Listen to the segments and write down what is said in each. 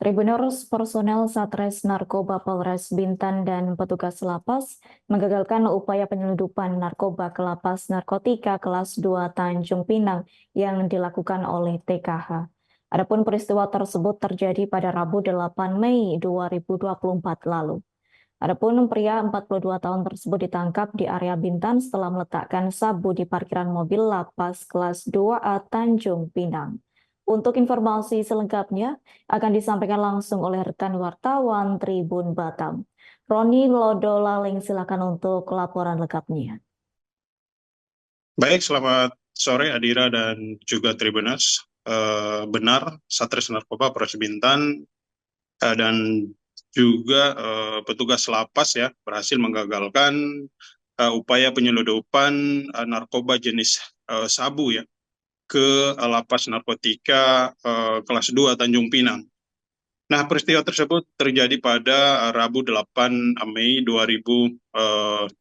Tribuners personel Satres Narkoba Polres Bintan dan petugas lapas menggagalkan upaya penyelundupan narkoba ke lapas narkotika kelas 2 Tanjung Pinang yang dilakukan oleh TKH. Adapun peristiwa tersebut terjadi pada Rabu 8 Mei 2024 lalu. Adapun pria 42 tahun tersebut ditangkap di area Bintan setelah meletakkan sabu di parkiran mobil lapas kelas 2A Tanjung Pinang. Untuk informasi selengkapnya akan disampaikan langsung oleh rekan wartawan Tribun Batam. Roni Lodolaling, silakan untuk laporan lengkapnya. Baik, selamat sore Adira dan juga Tribuners. Benar, Satres Narkoba Polres Bintan dan juga petugas lapas ya berhasil menggagalkan upaya penyelundupan narkoba jenis sabu ya ke lapas narkotika kelas 2 Tanjung Pinang. Nah, peristiwa tersebut terjadi pada Rabu 8 Mei 2024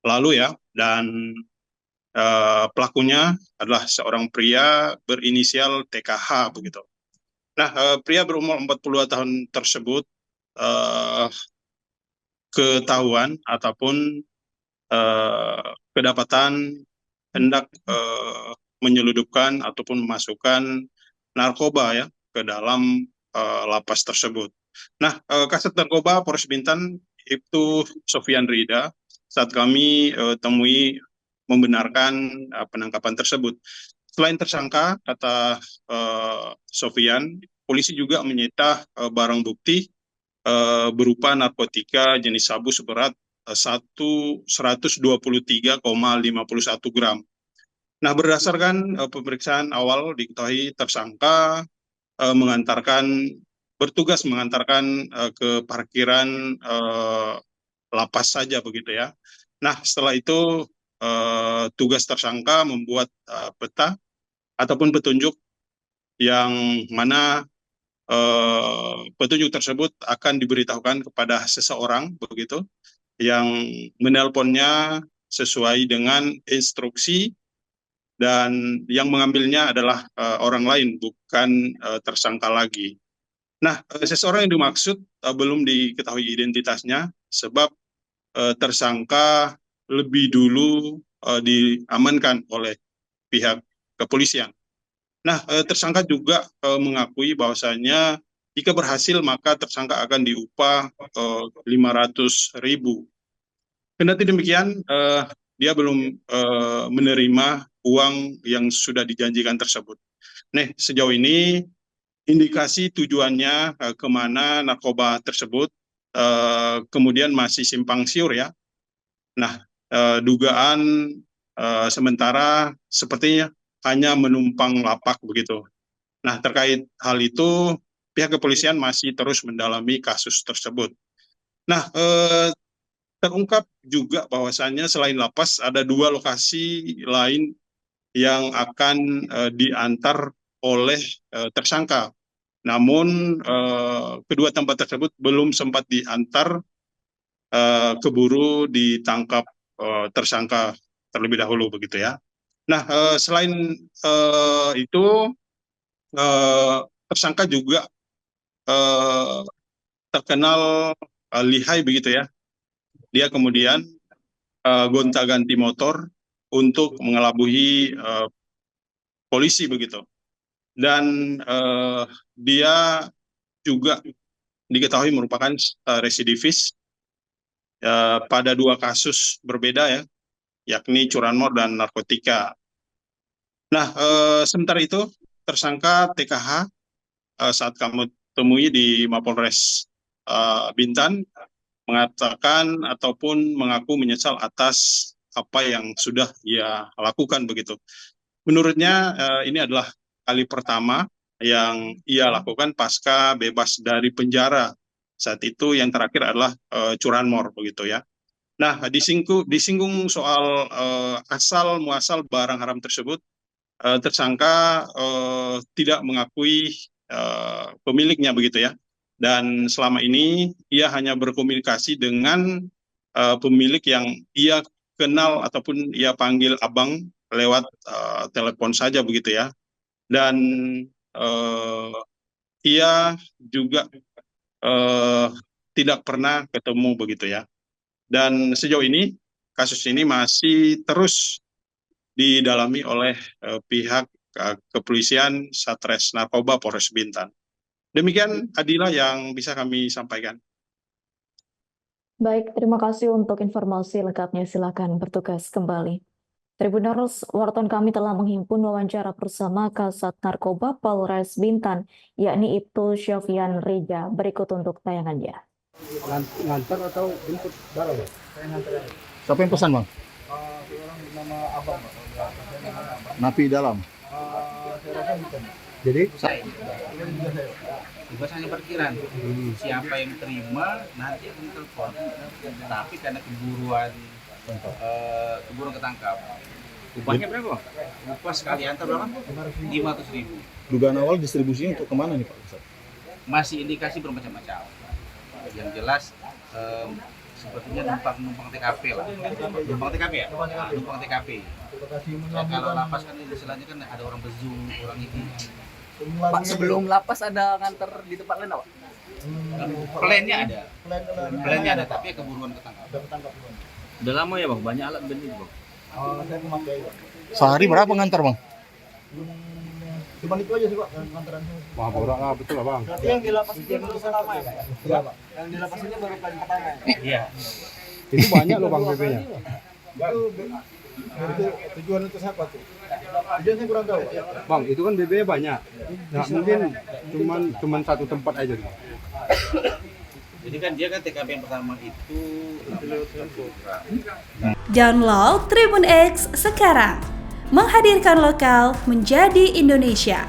lalu ya, dan pelakunya adalah seorang pria berinisial TKH begitu. Nah, pria berumur 42 tahun tersebut ketahuan ataupun kedapatan hendak menyeludupkan ataupun memasukkan narkoba ya ke dalam lapas tersebut. Nah, Kasat Narkoba Polres Bintan itu Sofian Rida saat kami temui membenarkan penangkapan tersebut. Selain tersangka, kata Sofian, polisi juga menyita barang bukti berupa narkotika jenis sabu seberat 123,51 gram. Nah, berdasarkan pemeriksaan awal diketahui tersangka bertugas mengantarkan ke parkiran lapas saja begitu ya. Nah, setelah itu tugas tersangka membuat peta ataupun petunjuk yang mana petunjuk tersebut akan diberitahukan kepada seseorang begitu yang menelponnya sesuai dengan instruksi, dan yang mengambilnya adalah orang lain, bukan tersangka lagi. Nah, seseorang yang dimaksud belum diketahui identitasnya sebab tersangka lebih dulu diamankan oleh pihak kepolisian. Nah, tersangka juga mengakui bahwasanya jika berhasil maka tersangka akan diupah 500.000. Kendati demikian, dia belum menerima uang yang sudah dijanjikan tersebut. Nah, sejauh ini indikasi tujuannya kemana narkoba tersebut kemudian masih simpang siur ya. Nah, dugaan sementara sepertinya hanya menumpang lapak begitu. Nah, terkait hal itu pihak kepolisian masih terus mendalami kasus tersebut. Nah, terungkap juga bahwasannya selain lapas ada 2 lokasi lain yang akan diantar oleh tersangka. Namun kedua tempat tersebut belum sempat diantar, keburu ditangkap tersangka terlebih dahulu begitu ya. Nah, selain itu tersangka juga terkenal lihai begitu ya. Dia kemudian gonta-ganti motor untuk mengelabui polisi begitu. Dan dia juga diketahui merupakan residivis pada 2 kasus berbeda ya, yakni curanmor dan narkotika. Nah, sementara itu tersangka TKH saat kami temui di Mapolres Bintan mengatakan ataupun mengaku menyesal atas apa yang sudah ia lakukan begitu. Menurutnya ini adalah kali pertama yang ia lakukan pasca bebas dari penjara. Saat itu yang terakhir adalah curanmor begitu ya. Nah, disinggung soal asal muasal barang haram tersebut, tersangka tidak mengakui pemiliknya begitu ya. Dan selama ini ia hanya berkomunikasi dengan pemilik yang ia kenal ataupun ia panggil abang lewat telepon saja begitu ya. Dan ia juga tidak pernah ketemu begitu ya. Dan sejauh ini kasus ini masih terus didalami oleh pihak kepolisian Satres Narkoba Polres Bintan. Demikian Adila yang bisa kami sampaikan. Baik, terima kasih untuk informasi lengkapnya. Silakan bertugas kembali. Tribuners, wartawan kami telah menghimpun wawancara bersama Kasat Narkoba Polres Bintan, yakni Ibtu Syofian Rija. Berikut untuk tayangannya. Ngantar atau jemput barang, Bang? Saya ngantar aja. Siapa yang pesan, Bang? Seorang nama Abang, Bang. Saya nama Abang. Napi dalam. Saya rasa bukan. Jadi Bebas hanya perkiraan. Siapa yang terima nanti akan telepon. Tapi karena keburuan ketangkap. Upahnya berapa? Upah sekali antar berapa? 500.000. Dugaan awal distribusinya untuk kemana nih Pak? Masih indikasi bermacam-macam. Yang jelas sepertinya numpang TKP lah. Numpang TKP ya? Numpang TKP. Ya, kalau lapas kan istilahnya kan ada orang bezu, orang ini. Pak, sebelum lapas ada nganter di tempat lain, Pak? Plannya ada. Plannya ada, tapi keburuan ketangkap. Udah lama ya, Bang? Banyak alat benda ini, Bang? Saya memakai, Bang. Sehari berapa ngantar, Bang? Cuma itu aja sih, Pak, ngantaran saya. wah borak lah, betul lah, Bang. Berarti yang di lapas itu baru pertama ya, Pak? Iya, Pak. Yang di lapas ini baru kali pertama ya? Iya. Itu banyak loh Bang BB-nya. Itu tujuan itu siapa tuh? Tujuan saya kurang tahu, Pak. Bang, itu kan BB-nya banyak. Nah, mungkin cuman satu tempat aja nih. Jadi kan dia kan TKP yang pertama itu Download Tribun X sekarang, menghadirkan lokal menjadi Indonesia.